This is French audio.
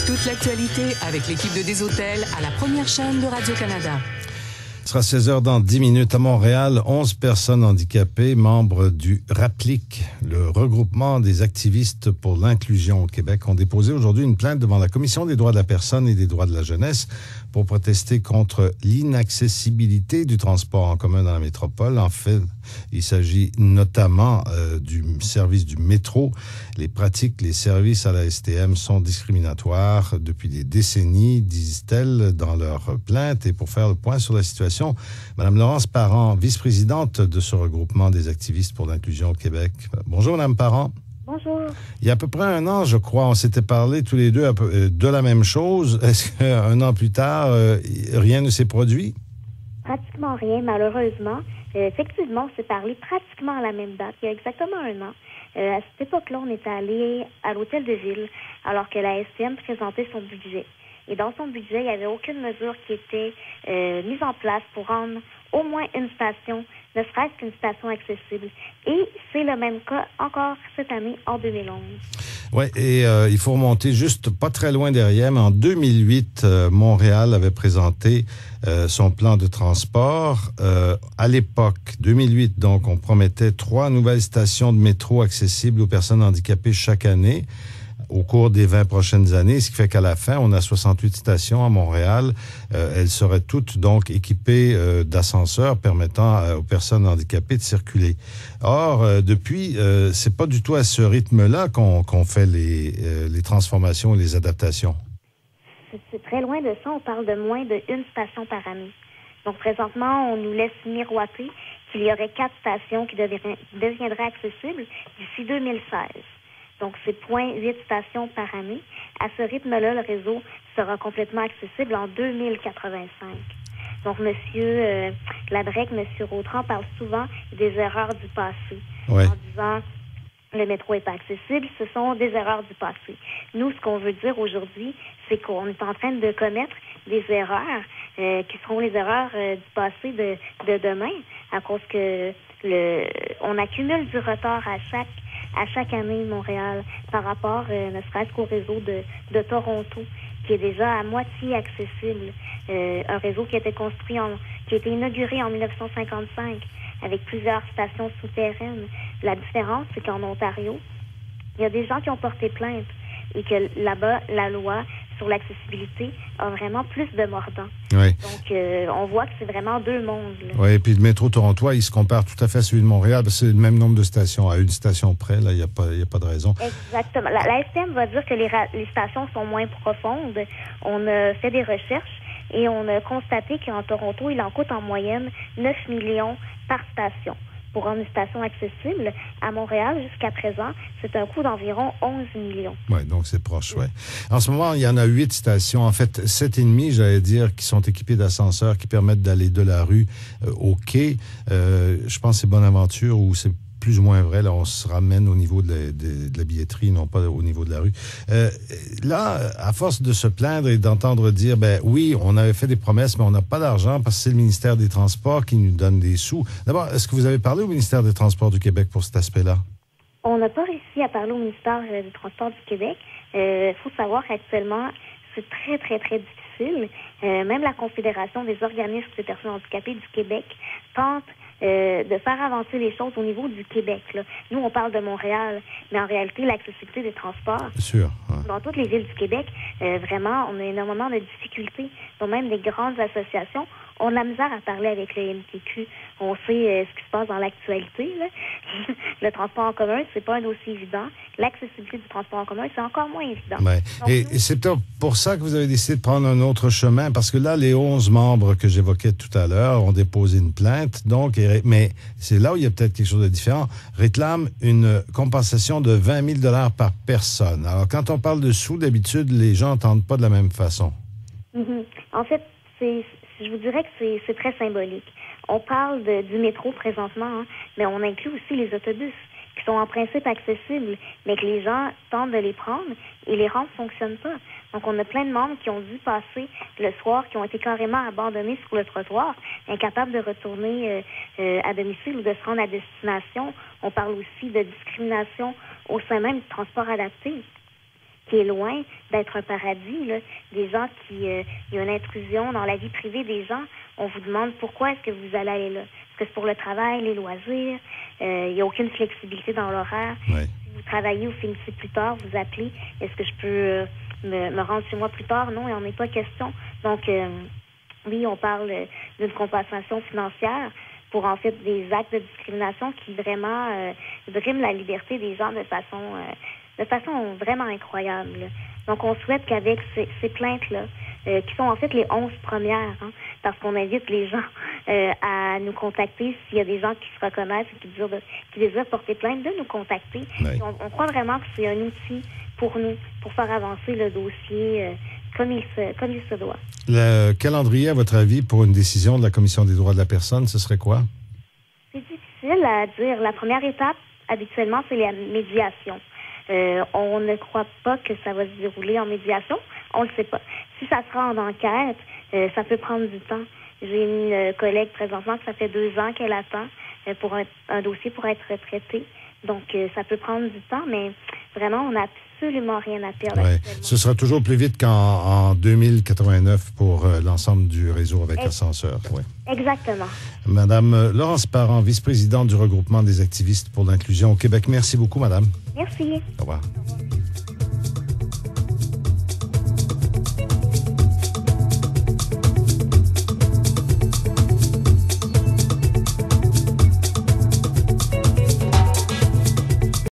Toute l'actualité avec l'équipe de Des Hôtels à la première chaîne de Radio-Canada. Ce sera 16h dans 10 minutes à Montréal. 11 personnes handicapées, membres du RAPLIC, le regroupement des activistes pour l'inclusion au Québec, ont déposé aujourd'hui une plainte devant la Commission des droits de la personne et des droits de la jeunesse pour protester contre l'inaccessibilité du transport en commun dans la métropole. En fait, il s'agit notamment du service du métro. Les pratiques, les services à la STM sont discriminatoires depuis des décennies, disent-elles dans leur plainte. Et pour faire le point sur la situation, Mme Laurence Parent, vice-présidente de ce regroupement des activistes pour l'inclusion au Québec. Bonjour, Mme Parent. Bonjour. Il y a à peu près un an, je crois, on s'était parlé tous les deux de la même chose. Est-ce qu'un an plus tard, rien ne s'est produit? Pratiquement rien, malheureusement. Effectivement, on s'est parlé pratiquement à la même date, il y a exactement un an. À cette époque-là, on était allé à l'hôtel de ville, alors que la STM présentait son budget. Et dans son budget, il n'y avait aucune mesure qui était mise en place pour rendre au moins une station, ne serait-ce qu'une station accessible. Et c'est le même cas encore cette année, en 2011. Oui, et il faut remonter juste pas très loin derrière, mais en 2008, Montréal avait présenté son plan de transport. À l'époque, 2008, donc, on promettait 3 nouvelles stations de métro accessibles aux personnes handicapées chaque année au cours des 20 prochaines années, ce qui fait qu'à la fin, on a 68 stations à Montréal. Elles seraient toutes donc équipées d'ascenseurs permettant aux personnes handicapées de circuler. Or, depuis, c'est pas du tout à ce rythme-là qu'on fait les transformations et les adaptations. C'est très loin de ça. On parle de moins d'une station par année. Donc, présentement, on nous laisse miroiter qu'il y aurait 4 stations qui deviendraient accessibles d'ici 2016. Donc, c'est 0,8 stations par année. À ce rythme-là, le réseau sera complètement accessible en 2085. Donc, M. Ladrec, M. Rautran parle souvent des erreurs du passé. Ouais. En disant, le métro n'est pas accessible, ce sont des erreurs du passé. Nous, ce qu'on veut dire aujourd'hui, c'est qu'on est en train de commettre des erreurs qui seront les erreurs du passé de demain, à cause que on accumule du retard à chaque année Montréal par rapport, ne serait-ce qu'au réseau de Toronto, qui est déjà à moitié accessible. Un réseau qui a été qui a été inauguré en 1955 avec plusieurs stations souterraines. La différence, c'est qu'en Ontario, il y a des gens qui ont porté plainte et que là-bas, la loi sur l'accessibilité a vraiment plus de mordant. Oui. Donc, on voit que c'est vraiment deux mondes. Oui, et puis le métro torontois, il se compare tout à fait à celui de Montréal, parce que c'est le même nombre de stations. À une station près, là, il n'y a pas de raison. Exactement. La STM va dire que les stations sont moins profondes. On a fait des recherches et on a constaté qu'en Toronto, il en coûte en moyenne 9 millions par station. Pour rendre une station accessible, à Montréal, jusqu'à présent, c'est un coût d'environ 11 millions. Oui, donc c'est proche, oui. En ce moment, il y en a 8 stations, en fait 7,5, j'allais dire, qui sont équipées d'ascenseurs qui permettent d'aller de la rue au quai. Je pense que c'est Bonaventure où c'est plus ou moins vrai. Là, on se ramène au niveau de la billetterie, non pas au niveau de la rue. Là, à force de se plaindre et d'entendre dire, ben oui, on avait fait des promesses, mais on n'a pas d'argent parce que c'est le ministère des Transports qui nous donne des sous. D'abord, est-ce que vous avez parlé au ministère des Transports du Québec pour cet aspect-là? On n'a pas réussi à parler au ministère des Transports du Québec. Faut savoir qu'actuellement, c'est très, très, très difficile. Même la Confédération des organismes de personnes handicapées du Québec tente de faire avancer les choses au niveau du Québec. Là. Nous, on parle de Montréal, mais en réalité, l'accessibilité des transports, bien sûr, ouais. Dans toutes les villes du Québec, vraiment, on a énormément de difficultés. Donc, même des grandes associations ont de la misère à parler avec le MTQ. On sait ce qui se passe dans l'actualité. Là. Le transport en commun, c'est pas un dossier évident. L'accessibilité du transport en commun, c'est encore moins évident. Ouais. Donc, et c'est peut-être pour ça que vous avez décidé de prendre un autre chemin, parce que là, les 11 membres que j'évoquais tout à l'heure ont déposé une plainte, donc, mais c'est là où il y a peut-être quelque chose de différent, réclament une compensation de 20 000 $ par personne. Alors, quand on parle de sous, d'habitude, les gens n'entendent pas de la même façon. Mm-hmm. En fait, je vous dirais que c'est très symbolique. On parle du métro présentement, hein, mais on inclut aussi les autobus qui sont en principe accessibles, mais que les gens tentent de les prendre et les rampes ne fonctionnent pas. Donc, on a plein de membres qui ont dû passer le soir, qui ont été carrément abandonnés sur le trottoir, incapables de retourner à domicile ou de se rendre à destination. On parle aussi de discrimination au sein même du transport adapté, qui qui est loin d'être un paradis, là. Des gens qui... il y a une intrusion dans la vie privée des gens. On vous demande pourquoi est-ce que vous allez aller là. Est-ce que c'est pour le travail, les loisirs? Il n'y a aucune flexibilité dans l'horaire. Oui. Si vous travaillez ou finissez plus tard, vous appelez. Est-ce que je peux me rendre chez moi plus tard? Non, il n'en est pas question. Donc, oui, on parle d'une compensation financière pour en fait des actes de discrimination qui vraiment briment la liberté des gens de façon vraiment incroyable, là. Donc, on souhaite qu'avec ces plaintes-là, qui sont en fait les 11 premières, hein, parce qu'on invite les gens à nous contacter s'il y a des gens qui se reconnaissent et qui désirent porter plainte, de nous contacter. Oui. On croit vraiment que c'est un outil pour nous, pour faire avancer le dossier comme il se doit. Le calendrier, à votre avis, pour une décision de la Commission des droits de la personne, ce serait quoi? C'est difficile à dire. La première étape, habituellement, c'est la médiation. On ne croit pas que ça va se dérouler en médiation. On ne le sait pas. Si ça sera en enquête, ça peut prendre du temps. J'ai une collègue présentement que ça fait 2 ans qu'elle attend pour un dossier pour être traité. Donc, ça peut prendre du temps, mais vraiment, on n'a absolument rien à perdre. Ouais. Ce sera toujours plus vite qu'en 2089 pour l'ensemble du réseau avec l'ascenseur. Ouais. Exactement. Madame Laurence Parent, vice-présidente du regroupement des activistes pour l'inclusion au Québec. Merci beaucoup, madame. Merci. Au revoir.